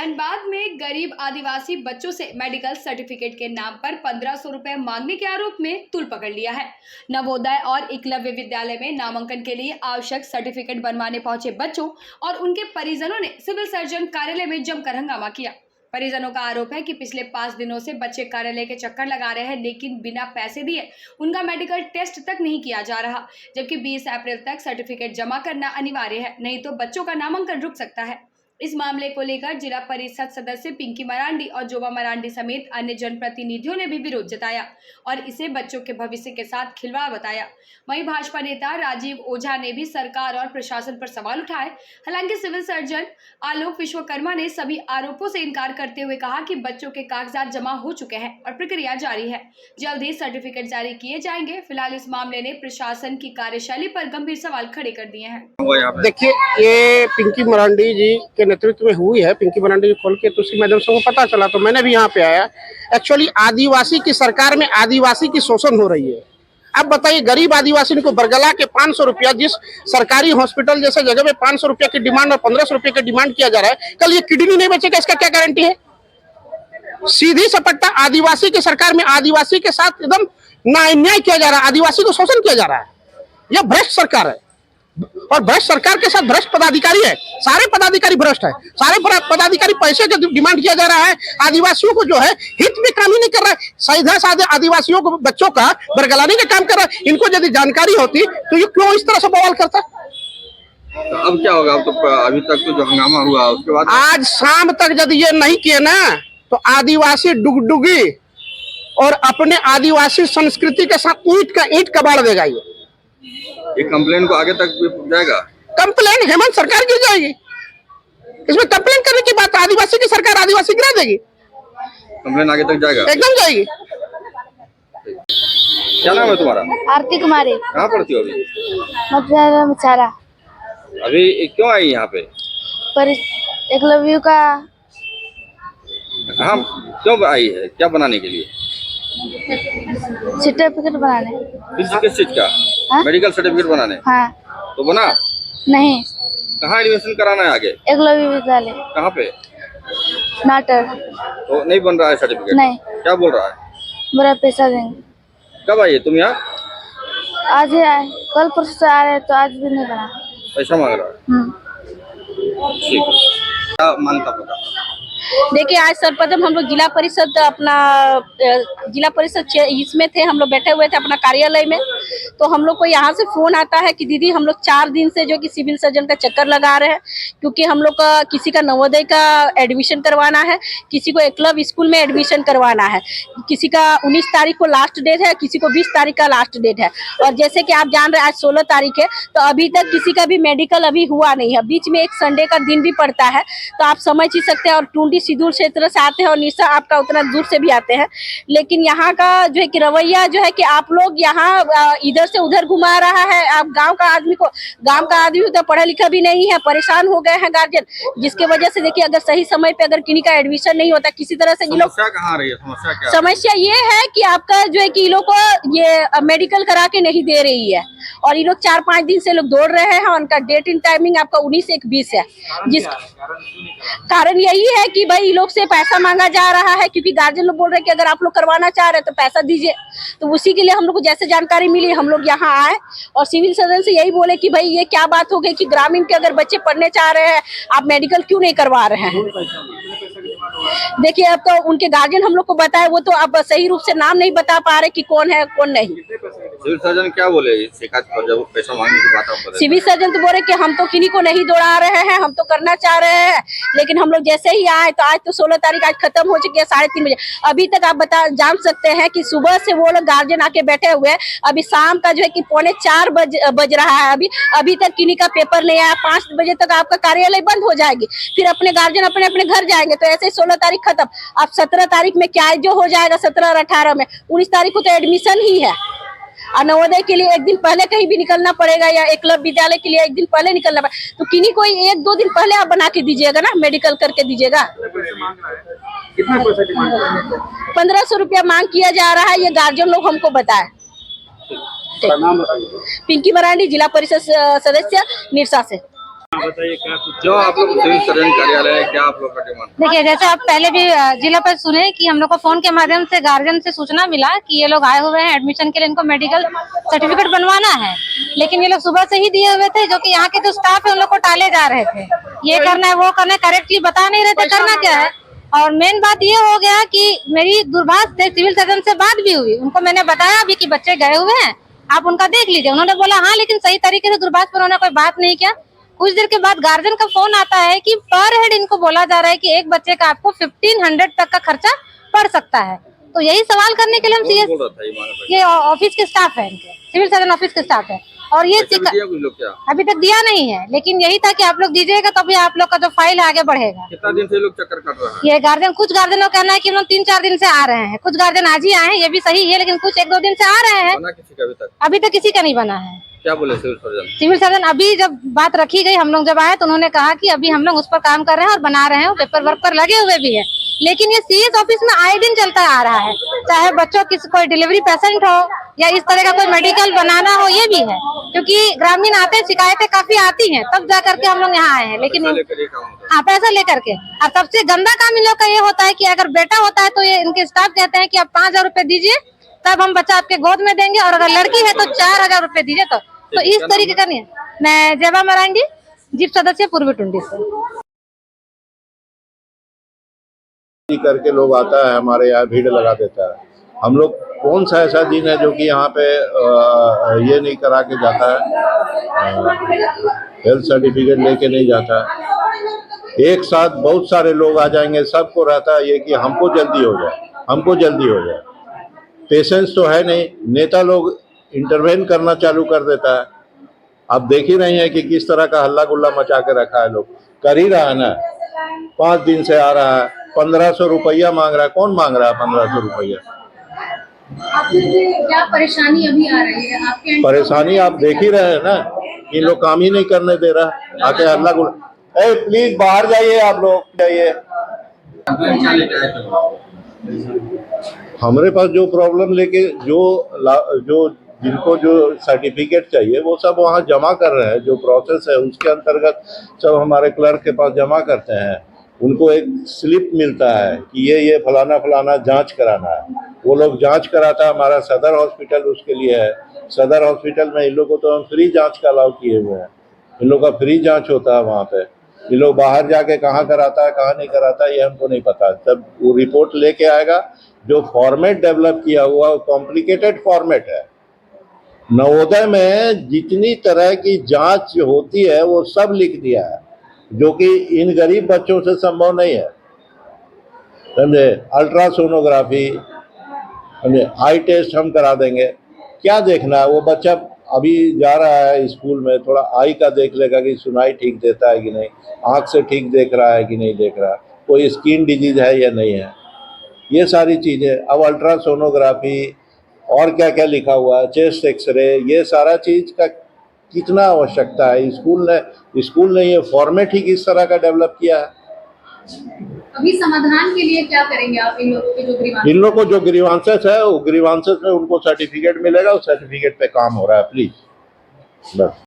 धनबाद में गरीब आदिवासी बच्चों से मेडिकल सर्टिफिकेट के नाम पर 1500 रुपए मांगने के आरोप में तूल पकड़ लिया है। नवोदय और एकलव्य विद्यालय में नामांकन के लिए आवश्यक सर्टिफिकेट बनवाने पहुंचे बच्चों और उनके परिजनों ने सिविल सर्जन कार्यालय में जमकर हंगामा किया। परिजनों का आरोप है कि पिछले 5 दिनों से बच्चे कार्यालय के चक्कर लगा रहे हैं, लेकिन बिना पैसे दिए उनका मेडिकल टेस्ट तक नहीं किया जा रहा, जबकि 20 अप्रैल तक सर्टिफिकेट जमा करना अनिवार्य है, नहीं तो बच्चों का नामांकन रुक सकता है। इस मामले को लेकर जिला परिषद सदस्य पिंकी मरांडी और जोबा मरांडी समेत अन्य जनप्रतिनिधियों ने भी विरोध जताया और इसे बच्चों के भविष्य के साथ खिलवाड़ बताया। वहीं भाजपा नेता राजीव ओझा ने भी सरकार और प्रशासन पर सवाल उठाए। हालांकि सिविल सर्जन आलोक विश्वकर्मा ने सभी आरोपों से इनकार करते हुए कहा कि बच्चों के कागजात जमा हो चुके हैं और प्रक्रिया जारी है, जल्द ही सर्टिफिकेट जारी किए जाएंगे। फिलहाल इस मामले ने प्रशासन की कार्यशैली पर गंभीर सवाल खड़े कर दिए हैं। देखिए, ये पिंकी मरांडी जी के नेतृत्व में हुई है। पिंकी मरांडी जी खोल के तो उसकी माध्यम से वो पता चला, तो मैंने भी यहाँ पे आया। एक्चुअली आदिवासी की सरकार में आदिवासी की शोषण हो रही है। अब बताइए, गरीब आदिवासी को बरगला के 500 रुपया, जिस सरकारी हॉस्पिटल जैसे जगह में 500 रुपया की डिमांड और 1500 रुपया की डिमांड किया जा रहा है, कल ये किडनी नहीं बेचेगा, इसका क्या गारंटी है? सीधी सपट्टा आदिवासी की सरकार में आदिवासी के साथ एकदम अन्याय किया जा रहा है, आदिवासी को शोषण किया जा रहा है। यह भ्रष्ट सरकार है और भ्रष्ट सरकार के साथ भ्रष्ट पदाधिकारी है। सारे पदाधिकारी भ्रष्ट है, सारे पदाधिकारी पैसे के डिमांड किया जा रहा है। आदिवासियों को जो है हित में काम ही नहीं कर रहा है, सीधा साधे आदिवासियों को बच्चों का बरगलाने का काम कर रहा है। इनको यदि जानकारी होती तो ये क्यों इस तरह से बवाल करता? तो अब क्या होगा? अब तो अभी तक तो जो हंगामा हुआ उसके बाद आज शाम तक यदि ये नहीं किए ना, तो आदिवासी डुगडुगी और अपने आदिवासी संस्कृति के साथ ईंट कबाड़ देगा। ये कंप्लेन को आगे तक भी जाएगा। कंप्लेन हेमंत सरकार की जाएगी। इसमें कंप्लेन करने की बात, आदिवासी की सरकार आदिवासी गिरा देगी। कंप्लेन आगे तक जाएगा, एकदम जाएगी। क्या नाम है तुम्हारा? आरती कुमारी। कहाँ पढ़ती हो अभी? मचारा। अभी क्यों आई यहाँ पे? पर एकलव्य का हाँ, क्यों आई है? क्या बनाने के लिए? सर्टिफिकेट बनाने। किस चीज का? हाँ? मेडिकल सर्टिफिकेट बनाने। हाँ। तो बना? नहीं। कहाँ एडमिशन कराना है आगे? एकलव्य विद्यालय। कहाँ पे? नाटर। तो नहीं बन रहा है सर्टिफिकेट? नहीं। क्या बोल रहा है? बड़ा पैसा देंगे। कब आई तुम यहाँ? आज ही आए, कल परसों से आ रहे तो आज भी नहीं बना। पैसा मांग रहा है? ठीक है। क्या मांगता पता? देखिए, आज सर्वप्रथम हम लोग जिला परिषद इसमें थे, हम लोग बैठे हुए थे अपना कार्यालय में। तो हम लोग को यहाँ से फोन आता है कि दीदी हम लोग 4 दिन से जो कि सिविल सर्जन का चक्कर लगा रहे हैं, क्योंकि हम लोग का किसी का नवोदय का एडमिशन करवाना है, किसी को एकलव्य स्कूल में एडमिशन करवाना है, किसी का 19 तारीख को लास्ट डेट है, किसी को 20 तारीख का लास्ट डेट है। और जैसे कि आप जान रहे हैं आज 16 तारीख है, तो अभी तक किसी का भी मेडिकल अभी हुआ नहीं है। बीच में एक संडे का दिन भी पड़ता है, तो आप समझ ही सकते हैं। और टूंडी सिद्धूर क्षेत्र से आते हैं और निशा आपका उतना दूर से भी आते हैं। लेकिन यहाँ का जो है कि रवैया जो है कि आप लोग यहाँ इधर से उधर घुमा रहा है। आप गांव का आदमी तो पढ़ा लिखा भी नहीं है, परेशान हो गए हैं गार्जियन, जिसके वजह से देखिए अगर सही समय पे अगर किन्हीं का एडमिशन नहीं होता, किसी तरह से समस्या कहाँ आ रही है? समस्या क्या? समस्या ये है कि आपका जो है कि इन लोग को ये मेडिकल करा के नहीं दे रही है और ये लोग 4-5 दिन से लोग दौड़ रहे हैं। उनका डेट इन टाइमिंग आपका 19/1/20 है। जिस कारण यही है कि भाई लोग से पैसा मांगा जा रहा है, क्योंकि गार्जियन लोग बोल रहे हैं कि अगर आप लोग करवाना चाह रहे हैं तो पैसा दीजिए। तो उसी के लिए हम लोग को जैसे जानकारी मिली, हम लोग यहाँ आए और सिविल सर्जन से यही बोले कि भाई ये क्या बात हो गई कि ग्रामीण के अगर बच्चे पढ़ने चाह रहे हैं, आप मेडिकल क्यों नहीं करवा रहे हैं? देखिए, अब तो उनके गार्जियन हम लोग को बताए, वो तो अब सही रूप से नाम नहीं बता पा रहे कि कौन है कौन नहीं। सिविल सर्जन क्या बोले शिकायत पर जब पैसा मांगने की बात? सिविल सर्जन तो बोले कि हम तो किन्हीं को नहीं दौड़ा रहे हैं, हम तो करना चाह रहे हैं। लेकिन हम लोग जैसे ही आए, तो आज तो 16 तारीख आज खत्म हो चुकी है 3:30 बजे। अभी तक आप जान सकते हैं कि सुबह से वो लोग गार्जियन आके बैठे हुए हैं। अभी शाम का जो है कि 3:45 बज रहा है, अभी तक किन्हीं का पेपर नहीं आया। 5 बजे तक आपका कार्यालय बंद हो जाएगी, फिर अपने गार्जियन अपने अपने घर जाएंगे। तो ऐसे 16 तारीख खत्म। अब 17 तारीख में क्या जो हो जाएगा, 17 और 18 में, 19 तारीख को तो एडमिशन ही है। और नवोदय के लिए एक दिन पहले कहीं भी निकलना पड़ेगा, या एकलव्य विद्यालय के लिए एक दिन पहले निकलना पड़ेगा। तो किन्हीं कोई 1-2 दिन पहले आप बना के दीजिएगा ना, मेडिकल करके दीजिएगा। 1500 रुपया मांग किया जा रहा है, ये गार्जियन लोग हमको बताए। पिंकी मरांडी, जिला परिषद सदस्य निरसा से। बताइए क्या जो आप लोग सिविल सर्जन कार्यालय है, क्या आप लोग का डिमांड? देखिए, जैसे आप पहले भी जिला पर सुने कि हम लोग को फोन के माध्यम से गार्जियन से सूचना मिला कि ये लोग आए हुए हैं एडमिशन के लिए, इनको मेडिकल सर्टिफिकेट बनवाना है। लेकिन ये लोग सुबह से ही दिए हुए थे, जो कि यहाँ के जो स्टाफ है उन लोग को टाले जा रहे थे, ये करना है वो करना है, करेक्टली बता नहीं रहे थे करना क्या है। और मेन बात ये हो गया कि मेरी दूरभाष से सिविल सर्जन से बात भी हुई, उनको मैंने बताया अभी कि बच्चे गए हुए हैं, आप उनका देख लीजिए। उन्होंने बोला हाँ, लेकिन सही तरीके से दूरभाष पर उन्होंने कोई बात नहीं किया। कुछ देर के बाद गार्जियन का फोन आता है कि पर हेड इनको बोला जा रहा है कि एक बच्चे का आपको 1500 तक का खर्चा पड़ सकता है। तो यही सवाल करने के लिए हम सीएस, ये ऑफिस के स्टाफ है, इनके सिविल सर्जन ऑफिस के स्टाफ है। और ये अभी तक दिया नहीं है, लेकिन यही था कि आप लोग दीजिएगा तभी आप लोग का जो फाइल आगे बढ़ेगा। कितना दिन से लोग चक्कर काट रहे हैं? ये गार्जियन, कुछ गार्जियनों का कहना है कि हम लोग 3-4 दिन से आ रहे हैं, कुछ गार्जियन आज ही आए हैं, ये भी सही है, लेकिन कुछ 1-2 दिन से आ रहे हैं। बना किसी का अभी तक किसी का नहीं बना है। क्या बोले सिविल सर्जन? सिविल सर्जन अभी जब बात रखी गई, हम लोग जब आए तो उन्होंने कहा कि अभी हम लोग उस पर काम कर रहे हैं और बना रहे हैं, पेपर वर्क पर लगे हुए भी है। लेकिन ये सीएस ऑफिस में आए दिन चलता आ रहा है, चाहे बच्चों की कोई डिलीवरी पेशेंट हो या इस तरह का कोई मेडिकल बनाना हो, ये भी है। क्योंकि ग्रामीण आते, शिकायतें काफी आती हैं, तब जा करके हम लोग यहाँ आए हैं। लेकिन हाँ, पैसा लेकर के। और सबसे गंदा काम इन लोग का ये होता है कि अगर बेटा होता है तो ये इनके स्टाफ कहते हैं कि आप 5000 रुपए दीजिए, तब हम बच्चा आपके गोद में देंगे, और अगर लड़की है तो 4000 रुपए दीजिए। तो इस तरीके का नहीं है। मैं जेबा मरांडी, जीप सदस्य, पूर्वी टुंडी से। करके लोग आता है हमारे यहाँ, भीड़ लगा देता है। हम लोग कौन सा ऐसा दिन है जो कि यहाँ पे ये नहीं करा के जाता है, हेल्थ सर्टिफिकेट लेके नहीं जाता है। एक साथ बहुत सारे लोग आ जाएंगे, सबको रहता है ये कि हमको जल्दी हो जाए, हमको जल्दी हो जाए। पेशेंस तो है नहीं, नेता लोग इंटरवेन करना चालू कर देता है। आप देख ही रहे हैं कि किस तरह का हल्ला गुल्ला मचा के रखा है। लोग कर ही रहा है ना, 5 दिन से आ रहा है, 1500 रुपया मांग रहा है। कौन मांग रहा है 1500 रुपया? क्या परेशानी अभी आ रही है आपके? परेशानी आप देख ही रहे हैं ना, इन लोग काम ही नहीं करने दे रहा, आके हल्ला गुल्ला। ए प्लीज बाहर जाइए, आप लोग जाइए। हमारे पास जो प्रॉब्लम लेके जो जिनको जो सर्टिफिकेट चाहिए वो सब वहाँ जमा कर रहे हैं। जो प्रोसेस है उसके अंतर्गत सब हमारे क्लर्क के पास जमा करते हैं। उनको एक स्लिप मिलता है कि ये फलाना फलाना जांच कराना है, वो लोग जांच कराता है। हमारा सदर हॉस्पिटल उसके लिए है। सदर हॉस्पिटल में इन लोगों को तो हम फ्री जांच का अलाउ किए हुए हैं, इन लोग का फ्री जांच होता है वहाँ पे। ये लोग बाहर जाके कहाँ कराता है कहाँ नहीं कराता है ये हमको नहीं पता। तब वो रिपोर्ट लेके आएगा। जो फॉर्मेट डेवलप किया हुआ वो कॉम्प्लिकेटेड फॉर्मेट है। नवोदय में जितनी तरह की जांच होती है वो सब लिख दिया है, जो कि इन गरीब बच्चों से संभव नहीं है। समझे? अल्ट्रासोनोग्राफी, समझे, आई टेस्ट हम करा देंगे। क्या देखना है? वो बच्चा अभी जा रहा है स्कूल में, थोड़ा आई का देख लेगा कि सुनाई ठीक देता है कि नहीं, आँख से ठीक देख रहा है कि नहीं देख रहा, कोई स्किन डिजीज है या नहीं है, ये सारी चीज़ें। अब अल्ट्रासोनोग्राफी और क्या क्या लिखा हुआ है, चेस्ट एक्सरे, ये सारा चीज़ का कितना आवश्यकता है। स्कूल ने ये फॉर्मेट ही किस तरह का डेवलप किया है। अभी समाधान के लिए क्या करेंगे आप? इन लोगों को जो ग्रीवांसेस है वो ग्रीवांसेस में उनको सर्टिफिकेट मिलेगा, उस सर्टिफिकेट पे काम हो रहा है। प्लीज बस।